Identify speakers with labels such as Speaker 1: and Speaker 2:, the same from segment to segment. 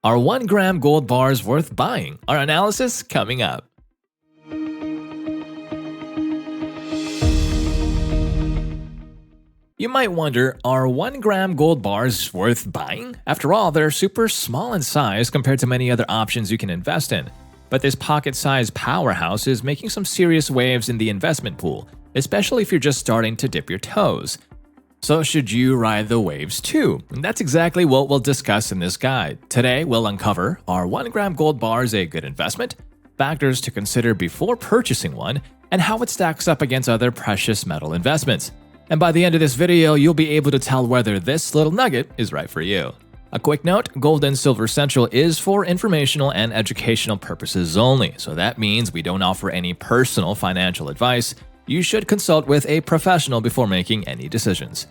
Speaker 1: Are 1-gram gold bars worth buying? Our analysis coming up. You might wonder, are 1-gram gold bars worth buying? After all, they're super small in size compared to many other options you can invest in. But this pocket-sized powerhouse is making some serious waves in the investment pool, especially if you're just starting to dip your toes. So should you ride the waves too? And that's exactly what we'll discuss in this guide. Today, we'll uncover, are 1-gram gold bars a good investment? Factors to consider before purchasing one, and how it stacks up against other precious metal investments. And by the end of this video, you'll be able to tell whether this little nugget is right for you. A quick note, Gold and Silver Central is for informational and educational purposes only, so that means we don't offer any personal financial advice. You should consult with a professional before making any decisions.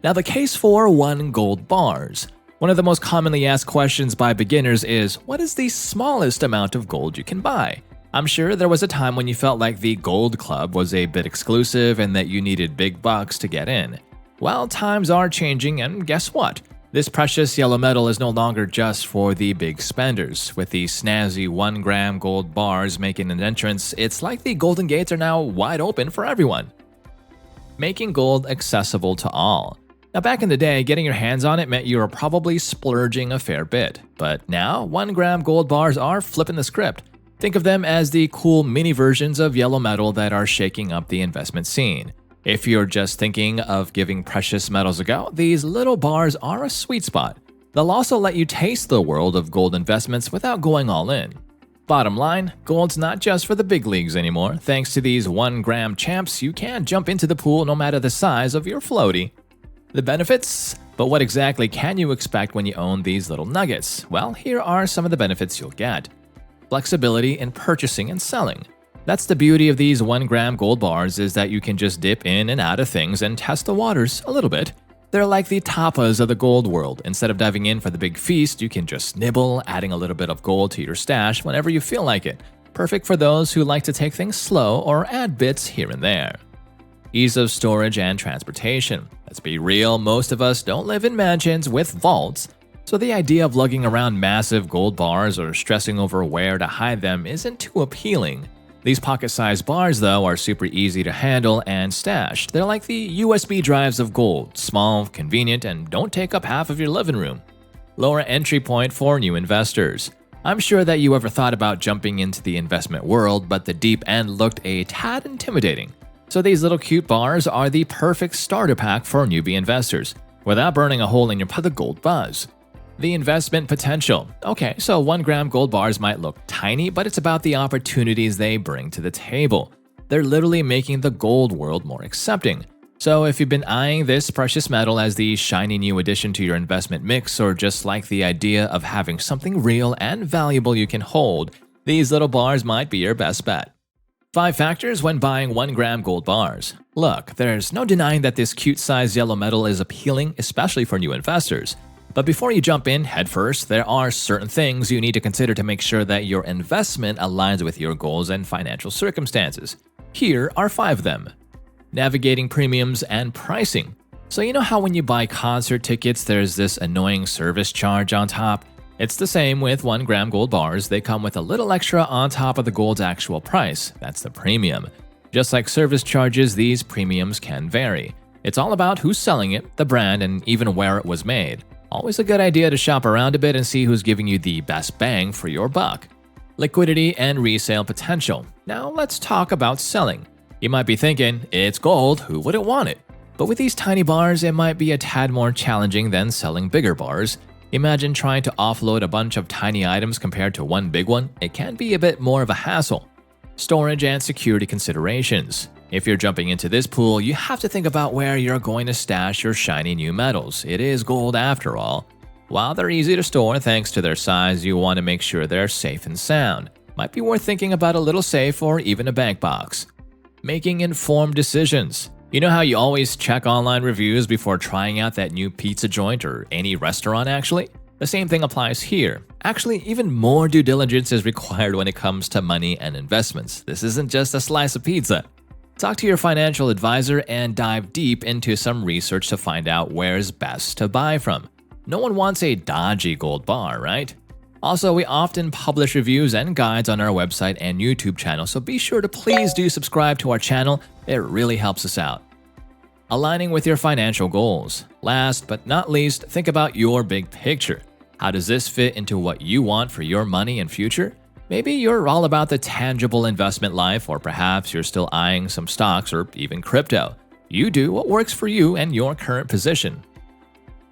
Speaker 1: Now, the case for 1 gold bars. One of the most commonly asked questions by beginners is, what is the smallest amount of gold you can buy? I'm sure there was a time when you felt like the Gold Club was a bit exclusive and that you needed big bucks to get in. Well, times are changing, and guess what? This precious yellow metal is no longer just for the big spenders. With the snazzy 1-gram gold bars making an entrance, it's like the Golden Gates are now wide open for everyone. Making gold accessible to all. Now, back in the day, getting your hands on it meant you were probably splurging a fair bit. But now, 1-gram gold bars are flipping the script. Think of them as the cool mini versions of yellow metal that are shaking up the investment scene. If you're just thinking of giving precious metals a go, these little bars are a sweet spot. They'll also let you taste the world of gold investments without going all in. Bottom line, gold's not just for the big leagues anymore. Thanks to these 1-gram champs, you can jump into the pool no matter the size of your floaty. The benefits? But what exactly can you expect when you own these little nuggets? Well, here are some of the benefits you'll get. Flexibility in purchasing and selling. That's the beauty of these 1-gram gold bars, is that you can just dip in and out of things and test the waters a little bit. They're like the tapas of the gold world. Instead of diving in for the big feast, you can just nibble, adding a little bit of gold to your stash whenever you feel like it. Perfect for those who like to take things slow or add bits here and there. Ease of storage and transportation. Let's be real, most of us don't live in mansions with vaults, so the idea of lugging around massive gold bars or stressing over where to hide them isn't too appealing. These pocket-sized bars, though, are super easy to handle and stash. They're like the USB drives of gold, small, convenient, and don't take up half of your living room. Lower entry point for new investors. I'm sure that you ever thought about jumping into the investment world, but the deep end looked a tad intimidating. So these little cute bars are the perfect starter pack for newbie investors, without burning a hole in your the gold buzz. The investment potential. Okay, so 1-gram gold bars might look tiny, but it's about the opportunities they bring to the table. They're literally making the gold world more accepting. So if you've been eyeing this precious metal as the shiny new addition to your investment mix, or just like the idea of having something real and valuable you can hold, these little bars might be your best bet. 5 factors when buying 1-gram gold bars. Look, there's no denying that this cute size yellow metal is appealing, especially for new investors. But before you jump in headfirst, there are certain things you need to consider to make sure that your investment aligns with your goals and financial circumstances. Here are 5 of them. Navigating premiums and pricing. So you know how when you buy concert tickets, there's this annoying service charge on top? It's the same with 1-gram gold bars. They come with a little extra on top of the gold's actual price. That's the premium. Just like service charges, these premiums can vary. It's all about who's selling it, the brand, and even where it was made. Always a good idea to shop around a bit and see who's giving you the best bang for your buck. Liquidity and resale potential. Now let's talk about selling. You might be thinking, it's gold, who wouldn't want it? But with these tiny bars, it might be a tad more challenging than selling bigger bars. Imagine trying to offload a bunch of tiny items compared to one big one. It can be a bit more of a hassle. Storage and security considerations. If you're jumping into this pool, you have to think about where you're going to stash your shiny new metals. It is gold after all. While they're easy to store thanks to their size, you want to make sure they're safe and sound. Might be worth thinking about a little safe or even a bank box. Making informed decisions. You know how you always check online reviews before trying out that new pizza joint or any restaurant actually? The same thing applies here. Actually, even more due diligence is required when it comes to money and investments. This isn't just a slice of pizza. Talk to your financial advisor and dive deep into some research to find out where's best to buy from. No one wants a dodgy gold bar, right? Also, we often publish reviews and guides on our website and YouTube channel, so be sure to please do subscribe to our channel. It really helps us out. Aligning with your financial goals. Last but not least, think about your big picture. How does this fit into what you want for your money and future? Maybe you're all about the tangible investment life, or perhaps you're still eyeing some stocks or even crypto. You do what works for you and your current position.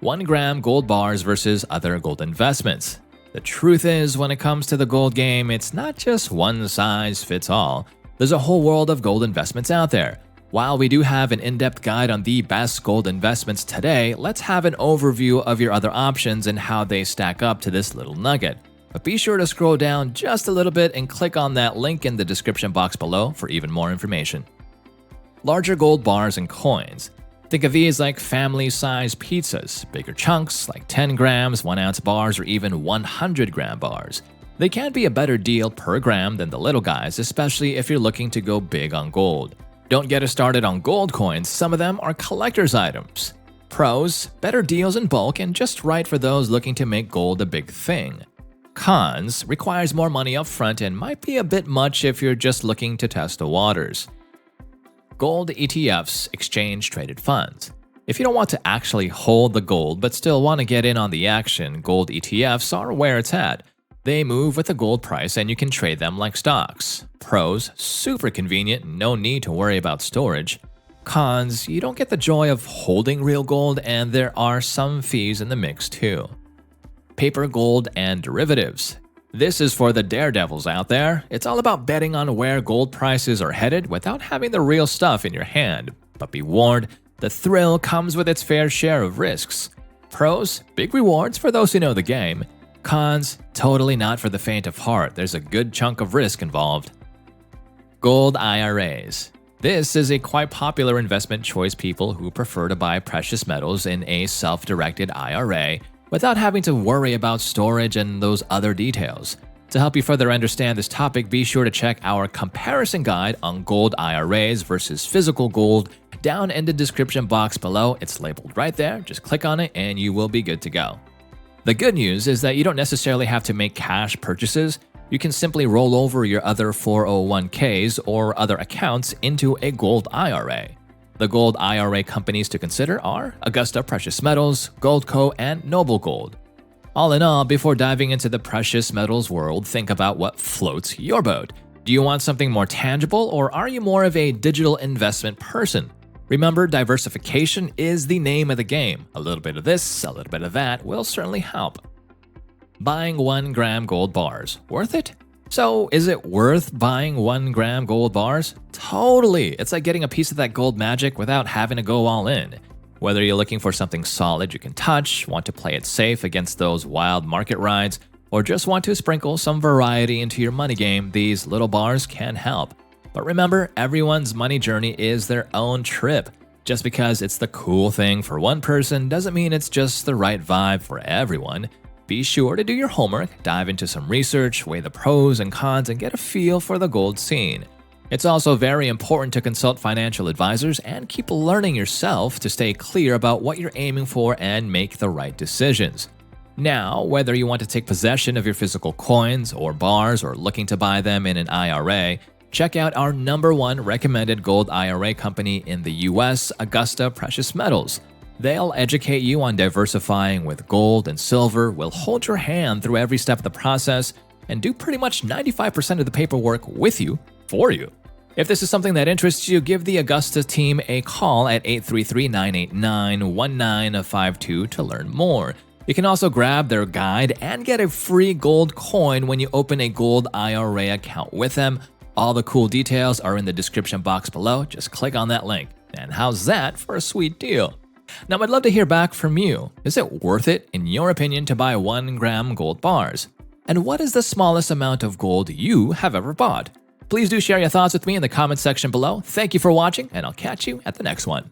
Speaker 1: 1-gram gold bars versus other gold investments. The truth is, when it comes to the gold game, it's not just one size fits all. There's a whole world of gold investments out there. While we do have an in-depth guide on the best gold investments today, let's have an overview of your other options and how they stack up to this little nugget. But be sure to scroll down just a little bit and click on that link in the description box below for even more information. Larger gold bars and coins. Think of these like family-sized pizzas, bigger chunks like 10 grams, 1-ounce bars, or even 100-gram bars. They can be a better deal per gram than the little guys, especially if you're looking to go big on gold. Don't get us started on gold coins, some of them are collector's items. Pros, better deals in bulk and just right for those looking to make gold a big thing. Cons, requires more money up front and might be a bit much if you're just looking to test the waters. Gold ETFs, exchange-traded funds. If you don't want to actually hold the gold but still want to get in on the action, gold ETFs are where it's at. They move with the gold price and you can trade them like stocks. Pros, super convenient, no need to worry about storage. Cons, you don't get the joy of holding real gold and there are some fees in the mix too. Paper gold and derivatives. This is for the daredevils out there. It's all about betting on where gold prices are headed without having the real stuff in your hand. But be warned, the thrill comes with its fair share of risks. Pros, big rewards for those who know the game. Cons, totally not for the faint of heart. There's a good chunk of risk involved. Gold IRAs. This is a quite popular investment choice people who prefer to buy precious metals in a self-directed IRA without having to worry about storage and those other details. To help you further understand this topic, be sure to check our comparison guide on gold IRAs versus physical gold down in the description box below. It's labeled right there. Just click on it and you will be good to go. The good news is that you don't necessarily have to make cash purchases. You can simply roll over your other 401ks or other accounts into a gold IRA. The gold IRA companies to consider are Augusta Precious Metals, Goldco, and Noble Gold. All in all, before diving into the precious metals world, think about what floats your boat. Do you want something more tangible, or are you more of a digital investment person? Remember, diversification is the name of the game. A little bit of this, a little bit of that will certainly help. Buying 1-gram gold bars. Worth it? So, is it worth buying 1-gram gold bars? Totally! It's like getting a piece of that gold magic without having to go all in. Whether you're looking for something solid you can touch, want to play it safe against those wild market rides, or just want to sprinkle some variety into your money game, these little bars can help. But remember, everyone's money journey is their own trip. Just because it's the cool thing for one person doesn't mean it's just the right vibe for everyone. Be sure to do your homework, dive into some research, weigh the pros and cons, and get a feel for the gold scene. It's also very important to consult financial advisors and keep learning yourself to stay clear about what you're aiming for and make the right decisions. Now, whether you want to take possession of your physical coins or bars or looking to buy them in an IRA, check out our #1 recommended gold IRA company in the US, Augusta Precious Metals. They'll educate you on diversifying with gold and silver, will hold your hand through every step of the process, and do pretty much 95% of the paperwork with you, for you. If this is something that interests you, give the Augusta team a call at 833-989-1952 to learn more. You can also grab their guide and get a free gold coin when you open a gold IRA account with them. All the cool details are in the description box below. Just click on that link. And how's that for a sweet deal? Now, I'd love to hear back from you. Is it worth it, in your opinion, to buy 1-gram gold bars? And what is the smallest amount of gold you have ever bought? Please do share your thoughts with me in the comments section below. Thank you for watching, and I'll catch you at the next one.